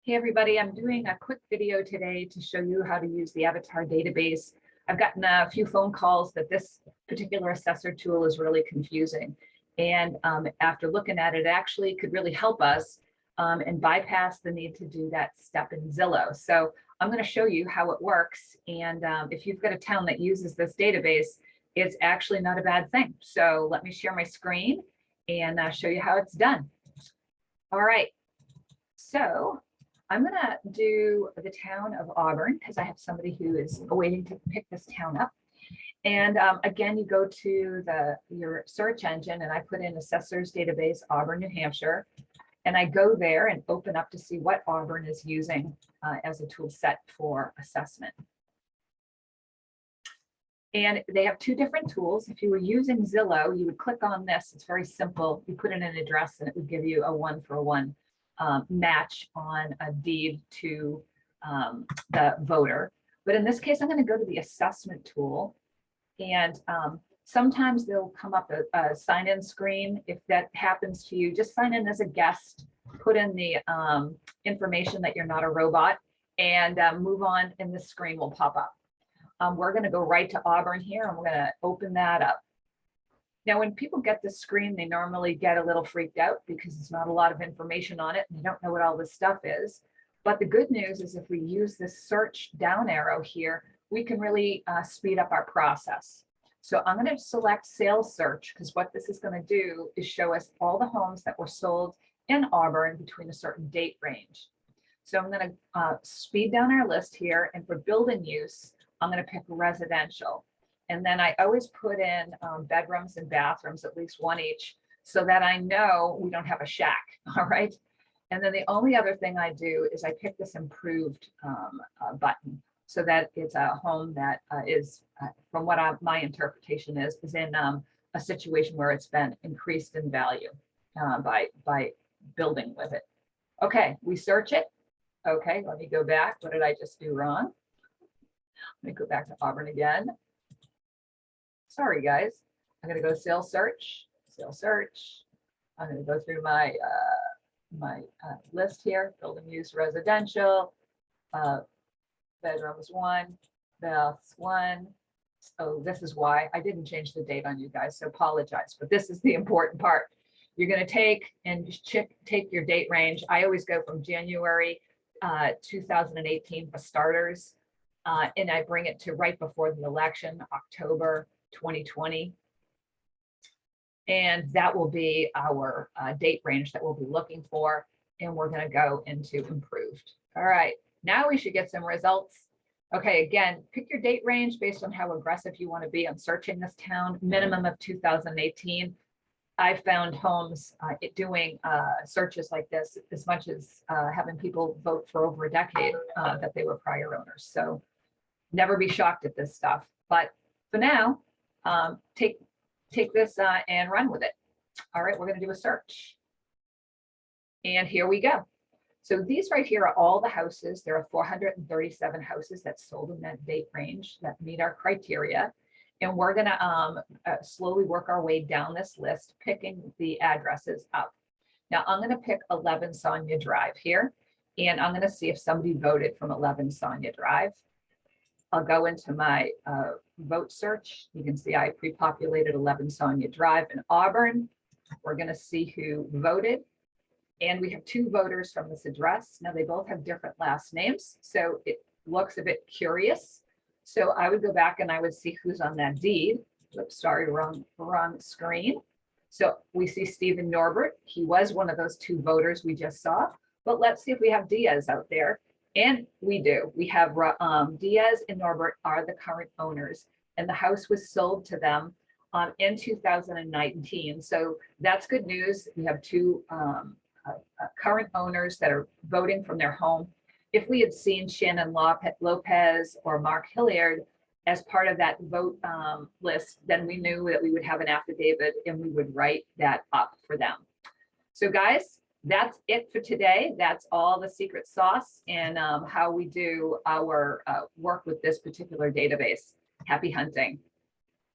Hey everybody, I'm doing a quick video today to show you how to use the Avitar database. I've gotten a few phone calls that this particular assessor tool is really confusing. And after looking at it, it actually could really help us and bypass the need to do that step in Zillow. So I'm going to show you how it works. And if you've got a town that uses this database, it's actually not a bad thing. So let me share my screen and show you how it's done. All right. So I'm going to do the town of Auburn because I have somebody who is waiting to pick this town up. And again, you go to your search engine and I put in assessors database, Auburn, New Hampshire. And I go there and open up to see what Auburn is using as a tool set for assessment. And they have two different tools. If you were using Zillow, you would click on this. It's very simple. You put in an address and it would give you a one-for-one match on a deed to the voter. But in this case, I'm going to go to the assessment tool. And sometimes they'll come up a sign-in screen. If that happens to you, just sign in as a guest, put in the information that you're not a robot, and move on, and the screen will pop up. We're going to go right to Auburn here, and we're going to open that up. Now, when people get this screen, they normally get a little freaked out because there's not a lot of information on it, and they don't know what all this stuff is. But the good news is if we use this search down arrow here, we can really speed up our process. So I'm going to select sales search because what this is going to do is show us all the homes that were sold in Auburn between a certain date range. So I'm going to speed down our list here, and for building use, I'm going to pick residential. And then I always put in bedrooms and bathrooms, at least one each, so that I know we don't have a shack, all right? And then the only other thing I do is I pick this improved button so that it's a home that is, from what my interpretation is in a situation where it's been increased in value by building with it. Okay, we search it. Okay, let me go back. What did I just do wrong? Let me go back to Auburn again. Sorry, guys. I'm going to go sales search. I'm going to go through my list here. Building use residential, bedrooms 1, baths 1. So this is why I didn't change the date on you guys, so apologize. But this is the important part. You're going to take your date range. I always go from January 2018 for starters, and I bring it to right before the election, October 2020. And that will be our date range that we'll be looking for. And we're going to go into improved. All right, now we should get some results. Okay, again, pick your date range based on how aggressive you want to be on searching this town, minimum of 2018. I found homes doing searches like this as much as having people vote for over a decade that they were prior owners. So never be shocked at this stuff. But for now, take this and run with it. All right, we're going to do a search. And here we go. So these right here are all the houses. There are 437 houses that sold in that date range that meet our criteria. And we're going to slowly work our way down this list, picking the addresses up. Now I'm going to pick 11 Sonia Drive here, and I'm going to see if somebody voted from 11 Sonia Drive. I'll go into my vote search. You can see I pre-populated 11 Sonia Drive in Auburn. We're going to see who voted. And we have 2 voters from this address. Now they both have different last names, so it looks a bit curious. So I would go back and I would see who's on that deed. Oops, sorry, wrong screen. So we see Stephen Norbert. He was one of those 2 voters we just saw. But let's see if we have Diaz out there. And we do. We have Diaz and Norbert are the current owners, and the house was sold to them in 2019. So that's good news. We have 2 current owners that are voting from their home. If we had seen Shannon Lopez or Mark Hilliard as part of that vote list, then we knew that we would have an affidavit and we would write that up for them. So guys, that's it for today. That's all the secret sauce and how we do our work with this particular database. Happy hunting.